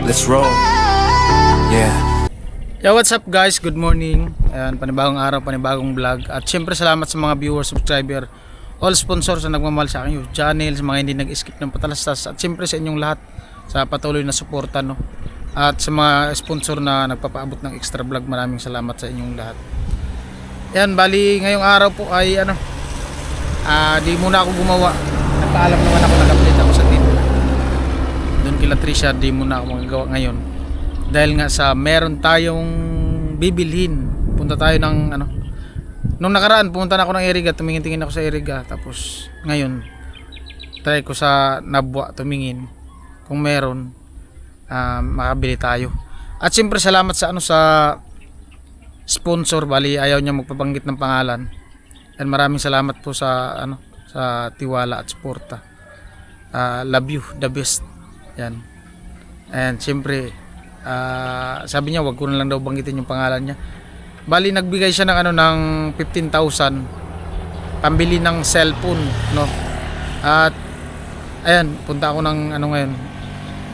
Let's roll. Yeah. Yo, what's up guys? Good morning. Ayan, panibagong araw, panibagong vlog. At syempre salamat sa mga viewers, subscriber, all sponsors na nagmamahal sa aking YouTube channel, sa mga hindi nag-skip ng patalastas. At syempre sa inyong lahat sa patuloy na suporta, no? At sa mga sponsor na nagpapaabot ng extra vlog, maraming salamat sa inyong lahat. Ayan, bali ngayong araw po ay di muna ako gumawa. Nagpaalam naman ako, nag-update ako sa team. Doon kila Trisha, di muna ako magagawa ngayon. Dahil nga sa meron tayong bibilhin. Punta tayo ng nung nakaraan pumunta na ako ng Iriga, tumingin-tingin ako sa Iriga. Tapos ngayon try ko sa Nabwa tumingin kung meron, makabili tayo. At siyempre salamat sa sa sponsor, bali ayaw niya magpabanggit ng pangalan. And maraming salamat po sa sa tiwala at suporta. Love you, the best. Yan. And siyempre sabi niya wag ko na lang daw banggitin yung pangalan niya. Bali nagbigay siya ng ng 15,000 pambili ng cellphone, no. At ayan, punta ako ng ngayon,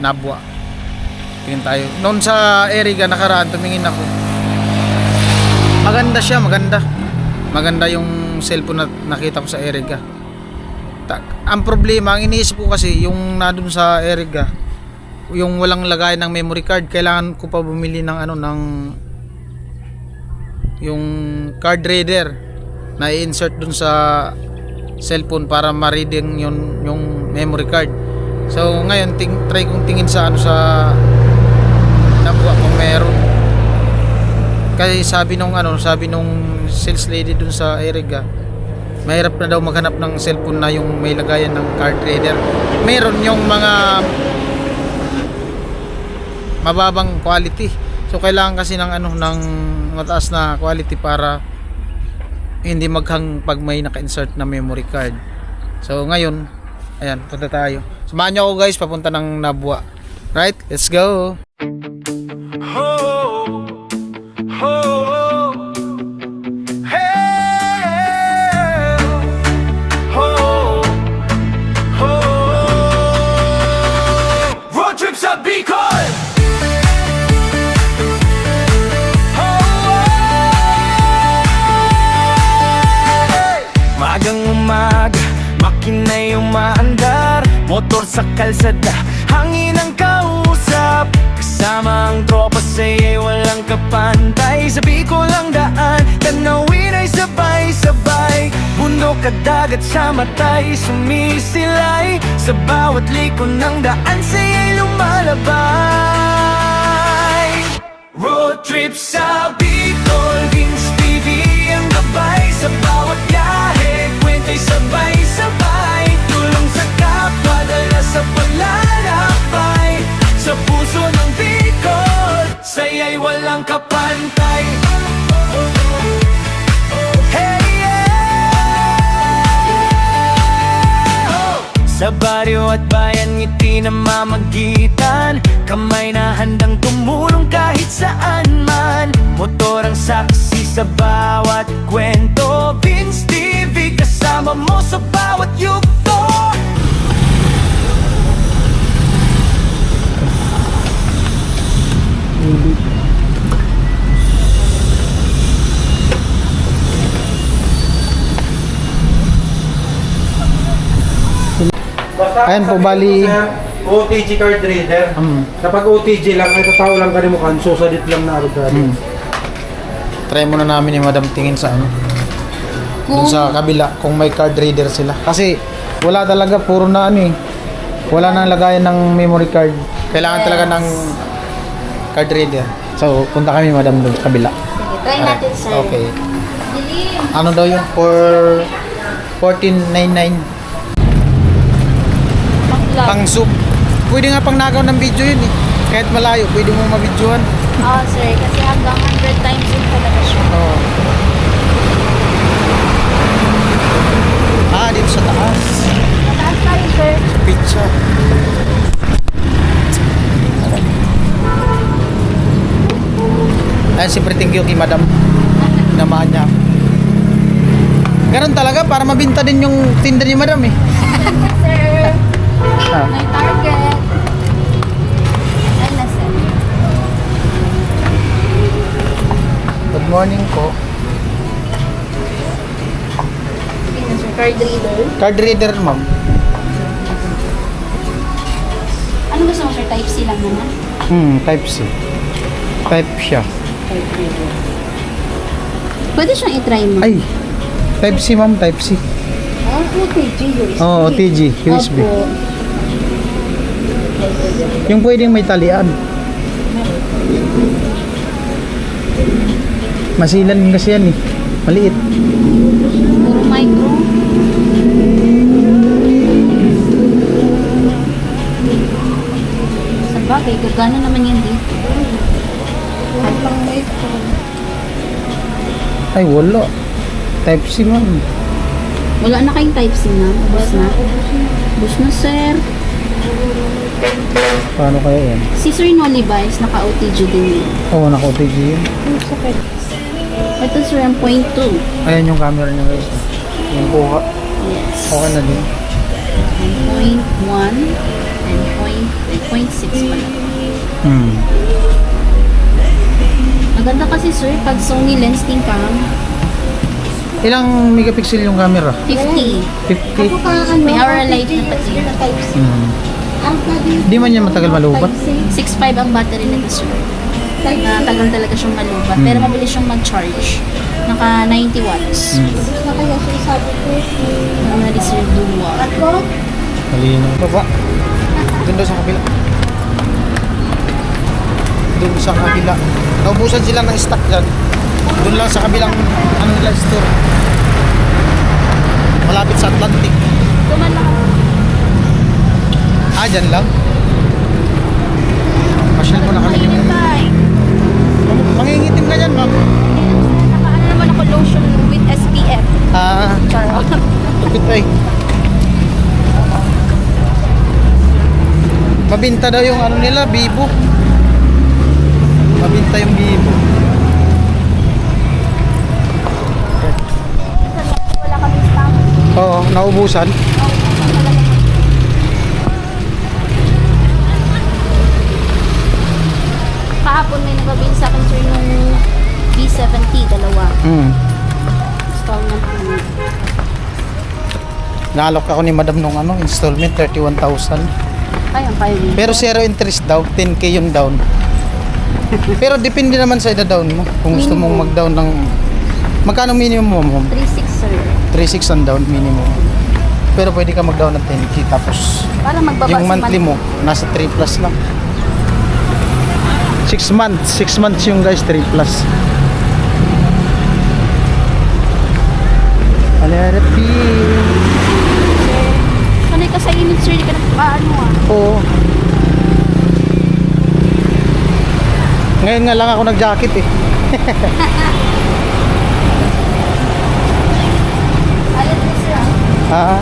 Nabwa. Tingin tayo. Noon sa Iriga nakaraan tumingin ako. Maganda siya, maganda. Maganda yung cellphone na nakita ko sa Iriga. Ang problema, ang iniisip ko kasi yung nadun sa Iriga, yung walang lagay ng memory card, kailangan ko pa bumili ng yung card reader na i-insert dun sa cellphone para ma-reading yung memory card. So ngayon try kong tingin sa sa Nabwa kung meron. Kasi sabi nung sales lady dun sa Iriga, mahirap na daw maghanap ng cellphone na yung may lagayan ng card reader. Meron yung mga mababang quality. So kailangan kasi ng ng mataas na quality para hindi maghang pag may naka-insert na memory card. So ngayon, ayan, punta tayo. Samahan niyo ako guys, papunta ng Nabwa. Right? Let's go. Road trip sa Bicol. Magang umaga, makina'y umaandar, motor sa kalsada, hangin ang kausap. Kasama ang tropa sa'yo'y walang kapantay. Sa Bicol ang daan, tanawin ay sabay-sabay. Bundok at dagat sa matay, sumisilay. Sa bawat liko ng daan, sa'yo'y lumalabay. Road trip sa Bicol, Vince TV ang gabay. Sa bawat biyahe, kwenta'y sabay-sabay. Tulong sa kapwa, dala sa paglalakbay. Sa puso ng Bicol, saya'y walang kapantay. Hey, yeah! Sa baryo at bayan, ngiti na mamagitan. Kamay na handang tumulong kahit saan man. Motor ang saksi sa bawat kwento. Vince TV, kasama mo sa bawat yugto. Ayan po, bali OTG card reader. Kapag OTG lang, ay tataw lang ka rin mukhaan, susadit lang na arugado. try muna namin ni Madam tingin sa dun sa kabila kung may card reader sila. Kasi wala talaga, puro na wala nang lagayan ng memory card. Kailangan talaga ng card reader. So punta kami Madam dun sa kabila. Sige, try natin sir. Okay. Dilim. Ano daw yun? For 14.99 pang soup. Pwede nga pang nagaw ng video yun Kahit malayo, pwede mo mabidyohan. Oo sir, kasi hanggang 100 times yun talaga siya. Oo. Dito sa taas. Mataas tayo sir. Pizza. Ayun, siyempre thank you kay Madam. Namaan niya. Ganun talaga, para mabinta din yung tinda ni Madam Sir, may target. Ayun na sir. morning po. Tingnan sir, card reader. Card reader, ma'am. Ano gusto mo sir? Type C lang naman? Type C. Type siya. Card reader. Pwede siyang i-try mo. Ay, Type C, ma'am. Type C. Ah, OTG, USB. Oo, OTG, USB. Opo. Yung pwedeng may talian. Masilan kasi yan eh. Maliit. Puro micro. Sa bagay, gagana naman yan dito. Pang micro. Ay, wala. Type C, ma'am. Wala na kayong type C na. Ubus na. Ubus na sir. Paano kaya yan? Si Sir Noli ba is naka-OTG din yun? Oo, naka-OTG yun. Ito sir ang point 2. Ayan yung camera niya, guys. Yung kuha. Yes. Okay na din. Point 1 and point 6 pala. Maganda kasi sir, pag Sony lens din ka, Ilang megapixel yung camera? 50. 50? May hour light na pati. Di man yan matagal malubat. 6.5 ang battery nito sir. Tagal talaga siyang malubat. Pero mabilis siyang mag-charge. Naka 90 watts. Ano na sir, dual. Malinaw. Baba. Doon daw sa kabila. Doon sa kabila. Naubusan sila ng stock dyan. Doon lang sa kabilang ano nila store. Malapit sa Atlantic. Duman lang ako. Ah, dyan lang. Pasyal ko na kami yung... Mangingitim ka dyan, ma'am. Naka-ano naman ako lotion with SPF. Ah, Charot. lupit ay. Mabinta daw yung ano nila, Bibo. Mabinta yung Bibo. Wala kami stock. Oo, naubusan. Kahapon may nagbabili sa akin sir nung B70, dalawa. Installment po. Naalok ako ni madam nung ano, installment, 31,000. Kaya rin. Pero zero interest daw, 10k yung down. Pero depende naman sa down mo. Kung gusto mong mag-down ng... Magkano minimum mo, ma'am? 3.6 sir. 3.6 ang down minimum. Pero pwede ka mag-down ng 10k. Tapos Para magbaba yung sa monthly mo, nasa 3 plus lang. 6 months. 6 months yung guys, 3 plus. Alerti. Sanay ka sa init sir, di ka nagpaano ah. Oo. Ngayon nga lang ako nag-jacket eh. Alam mo sir ah. Ah.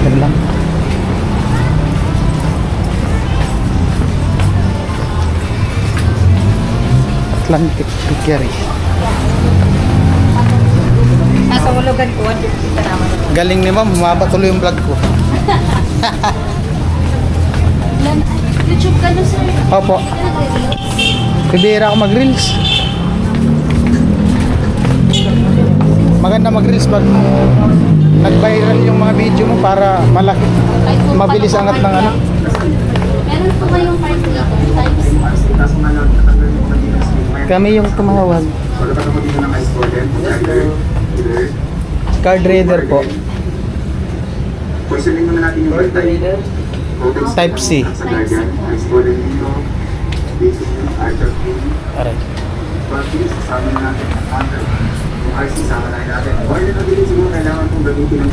Yan lang. Atlantic Bakery. Nasa hulugan ko, kita naman. Galing ni ma'am, bumaba tuloy yung vlog ko. YouTube ka na sir. Opo. Bibira ako mag-reels. Maganda mag-reels pag nag-viral yung mga video mo para malaki. Mabilis angat ng ano. Meron po kayong card dito, type C. Kami yung tumawag. Card reader po. Questioning muna natin yung reader. Type C. Sa Guardian, high school din dito. Basic yung RTP. Aray. Practice, kasama na natin ang counter. Yung RC, sama na natin. Or yun ang bilhin siguro kailangan kong gamitin ng...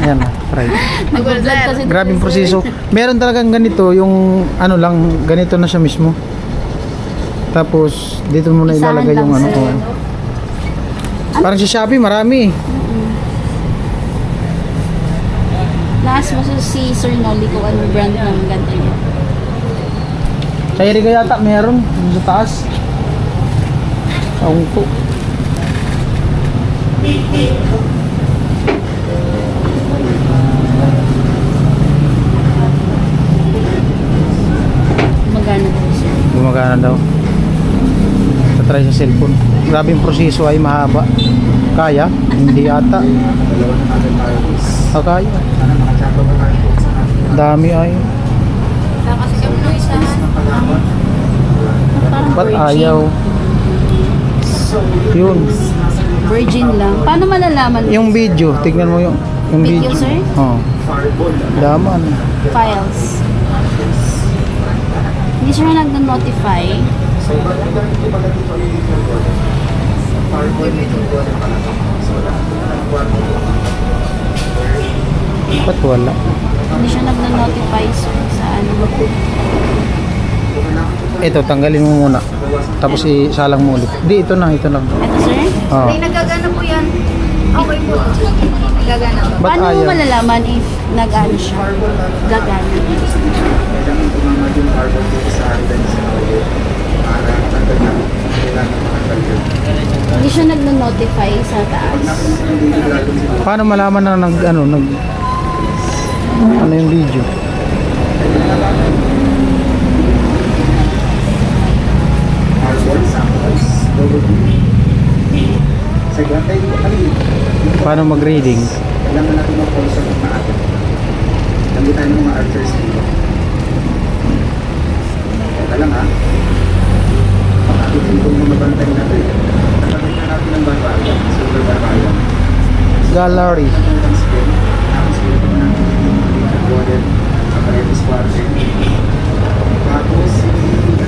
Ayan na, try. Nag-vlog kasi. Grabing proseso. Meron talagang ganito, yung ano lang, ganito na siya mismo. Tapos, dito mo na Isahan ilalagay lang, yung ano. sir. Oh. Parang sa Shopee, marami. Naas mo si Sir Noli kung anong brand ng ganito niya. Sa Eriga yata, meron. Yung sa taas. Ewan ko. Magana po siya. Gumagana daw. try sa cellphone. Grabing proseso ay mahaba. Kaya? Hindi ata. Dalawa na natin tayo. Kaya. Sana makachapa pa tayo sa natin. Dami ay. Kasi kami nung isa. Pagkakot. Parang Ba't virgin. ayaw? Yun. Virgin lang. Paano malalaman? Yung video, tignan mo yung Video, video. sir? Oh. Daman. Files. Hindi siya nag-notify. So, bagay na rin bagay ito ay Fireball ito po na pala. So, Ba't wala? Hindi siya nag-notify, sir, sa ano. Ito, tanggalin mo muna. Tapos isalang mo ulit. Hindi, ito na. Ito, sir? Oh. Nagagana po yan. Okay po. Nagagana po. Ba't Paano mo ayaw? malalaman if nag-ano siya? Gagana. kailangan tumama yung fireball dito sa hagdan sa audio para matanggal na kailangan matanggal yun. Hindi siya nag-notify sa taas. Hindi na gagawin siguro. Paano malaman na ano yung video? Fireball, samples, double D. Sa gantay, Paano mag-reading? kailangan natin mag-pulse ng maaga. Lambitan ng mga archers dito. Teka lang ha. Makakit yung mga bantay natin. Nakakit na natin ng barbarian. Super barbarian. Gallery. Ang spin. Tapos spin ko na natin. Golden. Apparatus Quarter. Tapos, dito na.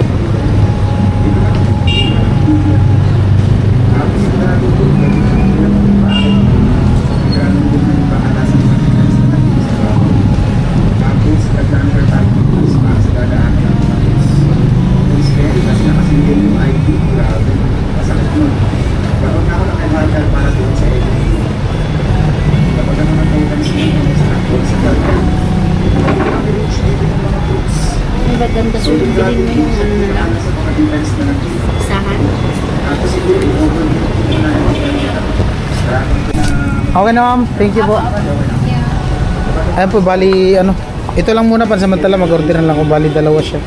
Tapos, ito na natin ito. Ganun din ang pakalasan natin. Tapos, nag-number tayo sa dadaanan ng tapos. Yung scary kasi nakasilin yung ID. Grabe. Masakit nun. Bago na ako nakihakal para doon sa ID. Kapag ano ng totals nito sa nakot sa dadaan. Average dito ng mga groups. Ang ganda, sir. Bilhin mo yung ano na lang. Sa mga defense na nakita. Isahan. Tapos siguro i-over mo na yung mga maraming na Okay na ma'am, thank you po. Ayan po, bali ito lang muna pansamantala, mag-order na lang ako, bali dalawa siya.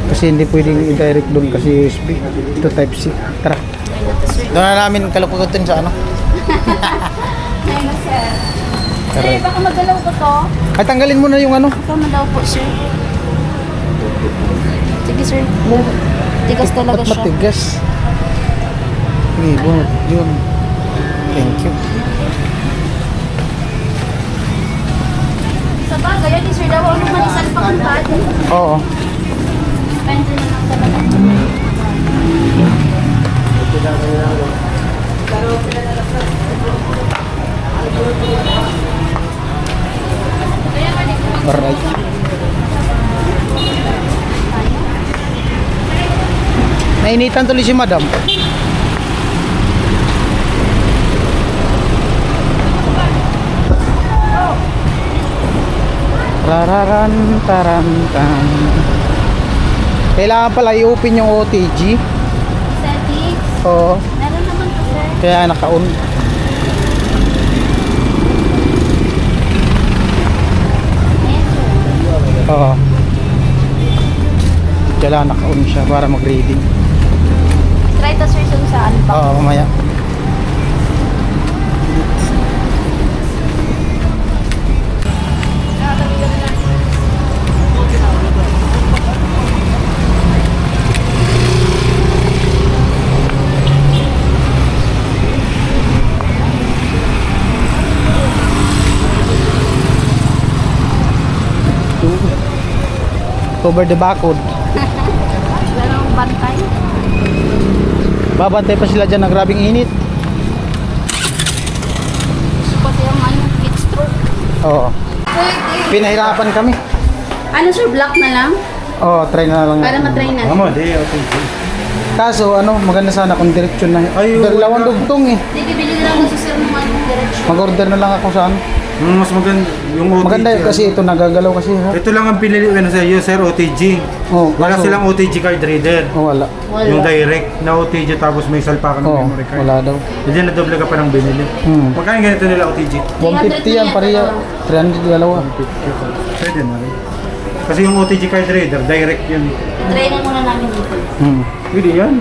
Kasi hindi pwedeng i-direct doon kasi USB. Ito type C. Tara. Doon na namin kalukutin sa ano. Ayun, sir. Tara. Sir, baka magalaw ko to. Ay, tanggalin mo na yung ano. Ito na daw po, sir. Sige, sir. Tigas talaga Ba't siya. matigas? Sige, bunot. Yun. Thank you. Sa bagay, yan, sir. Daw, ano man isang pangantad. Oo. Depende na lang talaga. Alright. Nainitan tuloy si madam. Rararan tarantan. Kailangan pala i-open yung OTG. Settings. Oo. Meron naman to, sir. Kaya naka-on. Ayan, sir. Oo. Kailangan naka-on siya para mag-reading. Try to, sir, dun sa ano pa. Oo, mamaya. Cover the barcode. Merong bantay. Babantay pa sila dyan ng grabing init. Pati yung ano, heat stroke. Oo. Pinahirapan kami. Ano, sir, black na lang? Oo, try na lang. Para matry natin. Di, okay. Kaso, maganda sana kung direksyon na. Ay, Dalawang wala. dugtong eh. Hindi, bibili lang kasi, sir, ng ano, direction. Mag-order na lang ako saan. Mas maganda yung OTG. Maganda kasi ito, nagagalaw kasi. Ha? Ito lang ang pinili ko sa iyo, sir, OTG. Oo, Wala kaso- silang OTG card reader. Oo, wala. Wala. Yung direct na OTG tapos may salpa ka ng Oo, memory card. wala daw. Hindi na doble ka pa ng binili. Magkano ganito nila OTG? 150 yan, pareha. 300 dalawa. Pwede na rin. Kasi yung OTG card reader, direct yun. Try na muna namin dito. Hmm. Pwede yan.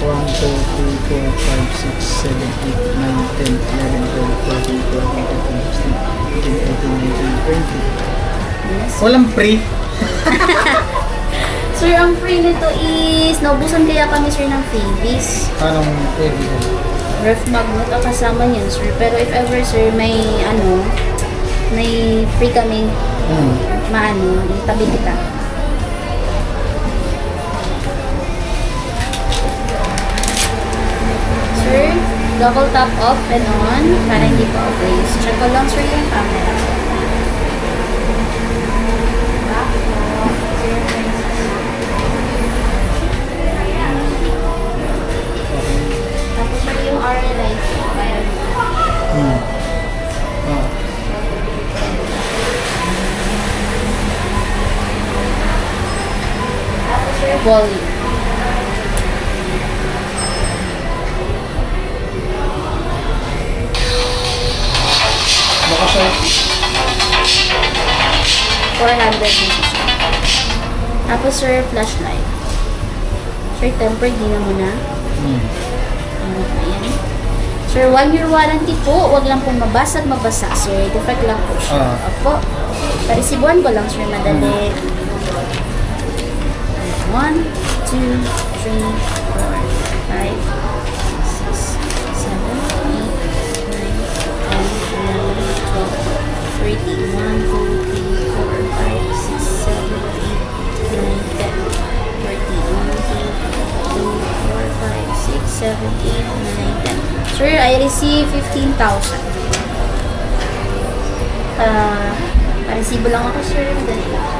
1, 2, 3, 4, 5, 6, 7, 8, 9, 10, 11, 12, 13, 14, 15, 16, 17, 18, 19, 20. Yes. Walang free. Sir, ang free nito is, naubusan kaya kami sir ng freebies. Anong pwede yun? Ref magnet ang kasama niyan sir. Pero if ever sir, may may free kaming itabi kita. Sir, double tap off and on para hindi pa off-race. Check ko lang sir yung camera. Back off. Tapos sir yung RLI. Ah. volume. Baka sa 400 pieces. Tapos sir, flashlight. Sir, tempered, di na muna. Ayan. Sir, 1-year warranty po. Huwag lang pong mabasa at mabasa. Sir, defect lang po siya. Opo. Parisibuan ko lang, sir, madali. 1, 2, 3, 4, 5, 6, 7, 8, 9, 10, 13, 1, 2, 3, 4, 5, 6, 7, 8, 9, 10. Sir, I receive 15,000. Parisibo lang ako, sir. Madali lang.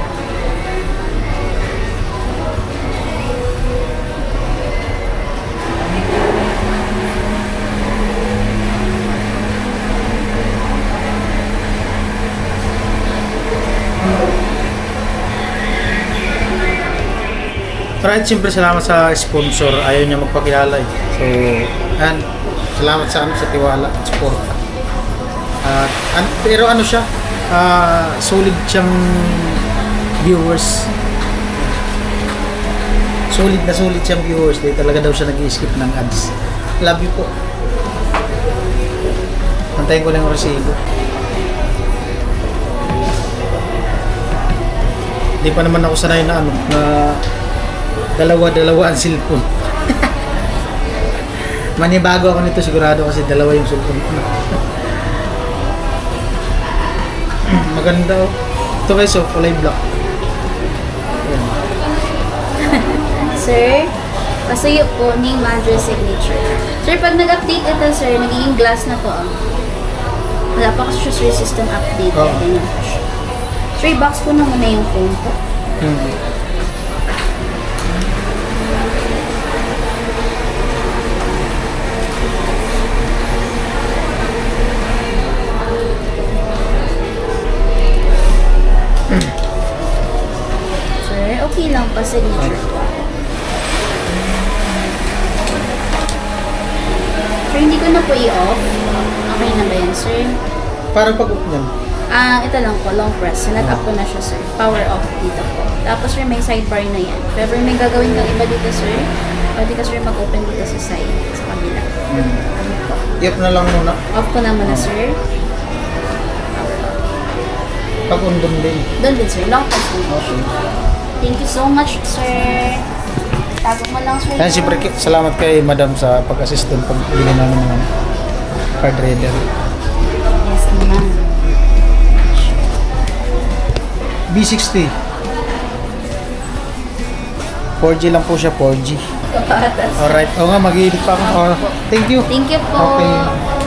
Right, siyempre salamat sa sponsor. Ayaw niya magpakilala eh. So, and salamat sa sa tiwala at support. Pero ano siya, solid siyang viewers. Solid siyang viewers. Di talaga daw siya nag-i-skip ng ads. Love you po. Antayin ko lang yung resibo. Di pa naman ako sanay na na dalawa ang cellphone. Manibago ako nito sigurado kasi dalawa yung cellphone ko. Maganda oh. Ito guys oh, kulay black. Ayan. Sir, pasuyo po name, address, signature. Sir, pag nag-update ito, sir, nagiging glass na to. Wala pa kasi siya system update. Oo. Ganyan po siya. Sir, box ko na muna yung phone ko. Sir, okay lang pa signature ko. Sir, hindi ko na po i-off. Okay na ba yan, sir? Parang pag-up niyan. Ito lang po, long press. Sinag-up ko na siya, sir. Power off dito po. Tapos, sir, may sidebar na yan. If ever may gagawin kang iba dito, sir, pwede ka, sir, mag-open dito sa side, sa kabila. Ano po? I-up na lang muna. Off ko na muna, sir. Pag-undong din. Doon din, sir. Long press din. Okay. Thank you so much, sir. Tago mo lang, sir. Kaya siyempre salamat kay madam sa pag-assist doon pag bili namin ng card reader. Yes, naman. B60. 4G lang po siya, 4G. Alright. Oo nga, mag-i-edit pa ako. Oh, thank you. Thank you po. Okay.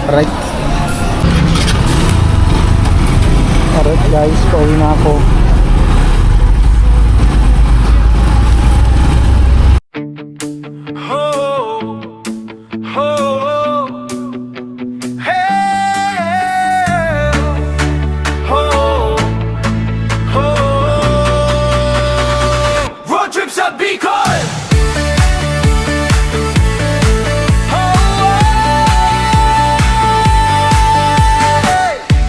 Alright. Alright guys, pauwi na ako. Road trip sa Bicol.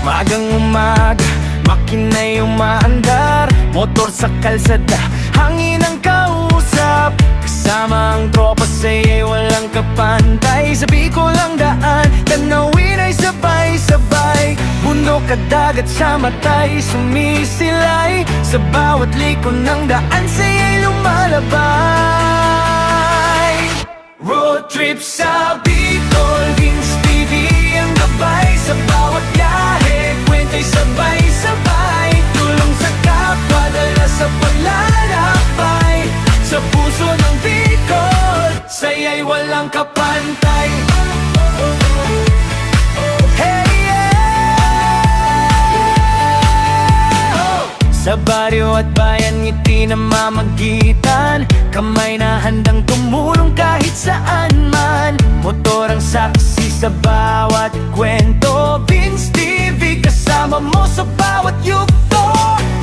Magang umaga, makina'y umaandar, motor sa kalsada, hangin ang kausap. Kasama ang tropa sa'yo'y walang kapantay. Sa Bicol ang daan, tanawin ay sabay-sabay. Bundok at dagat sa matay, sumisilay. Sa bawat liko ng daan, sa'yo'y lumalabay. Road trip sa Bicol, Vince TV ang gabay. Sa bawat biyahe, kwenta'y sabay-sabay. Tulong sa kapwa, dala sa paglalakbay. Sa puso ng Bicol, saya'y walang kapantay. Hey, yeah! Sa baryo at bayan, ngiti na mamagitan. Kamay na handang tumulong kahit saan man. Motor ang saksi sa bawat kwento. Vince TV kasama mo sa bawat yugto.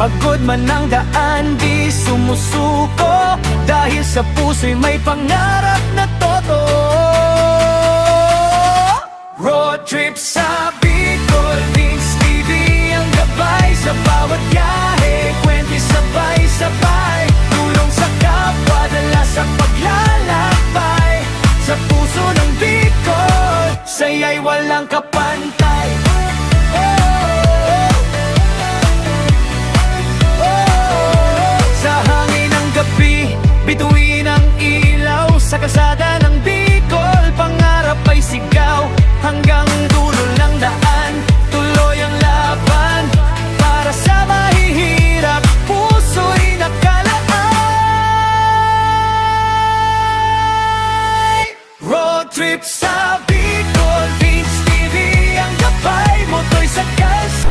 Pagod man ang daan, di sumusuko, dahil sa puso'y may pangarap na totoo. Road trip sa Bicol, Vince TV ang gabay sa bawat biyahe, kwento sabay-sabay, tulong sa kapwa, dala sa paglalakbay. Sa puso ng Bicol, saya'y walang kapantay. Sa hangin ng gabi, bituin ang ilaw, sa kalsada ng Bicol, pangarap ay sigaw. Hanggang dulo ng daan, tuloy ang laban, para sa mahihirap, puso'y nakalaay. Road trip sa Bicol, Vince TV ang gabay, moto'y sa gas.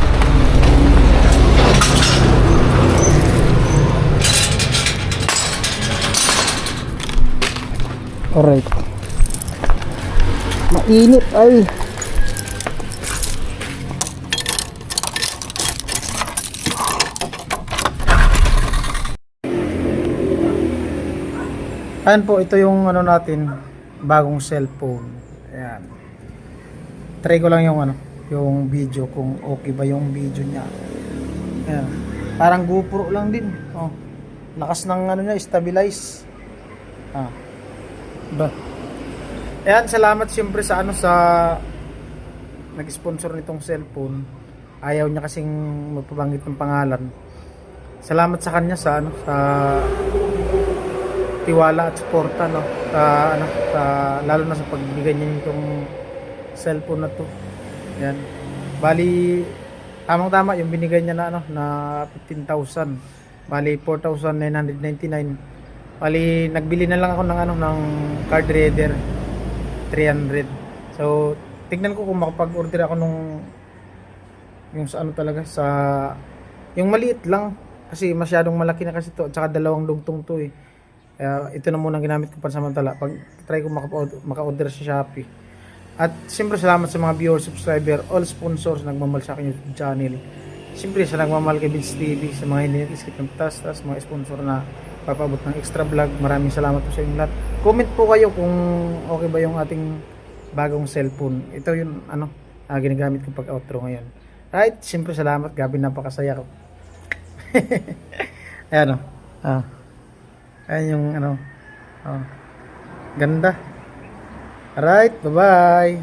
Alright. Mainit ay. Ayan po, ito yung ano natin, bagong cellphone. Ayan. Try ko lang yung ano, yung video, kung okay ba yung video niya. Ayan. Parang GoPro lang din. Oh. Lakas ng ano niya, stabilize. Ah. Ba. Ayan, salamat siyempre sa ano, sa nag-sponsor nitong cellphone. Ayaw niya kasing magpabanggit ng pangalan. Salamat sa kanya sa ano, sa tiwala at suporta, no. Ano, lalo na sa pagbigay niya nitong cellphone na to. Ayan. Bali tamang-tama yung binigay niya na ano, na 15,000. Bali 4,999. Bali nagbili na lang ako ng ano, ng card reader 300. So tignan ko kung makapag-order ako nung yung sa ano talaga, sa yung maliit lang, kasi masyadong malaki na kasi to, at saka dalawang dugtong to eh. Ito na muna ginamit ko pansamantala pag try ko maka-order sa Shopee. At siyempre salamat sa mga viewers, subscriber, all sponsors nagmamahal sa akin YouTube channel. Siyempre sa nagmamahal kay Vince TV, sa mga hindi nag-skip ng tas mga sponsor na papabot ng extra vlog, maraming salamat po sa inyong lahat. Comment po kayo kung okay ba yung ating bagong cellphone. Ito yung ano, ginagamit ko pag outro ngayon. Right, siyempre salamat, gabi napakasaya ko. Ayan o. Ayan yung ano. Ganda. Alright, bye bye.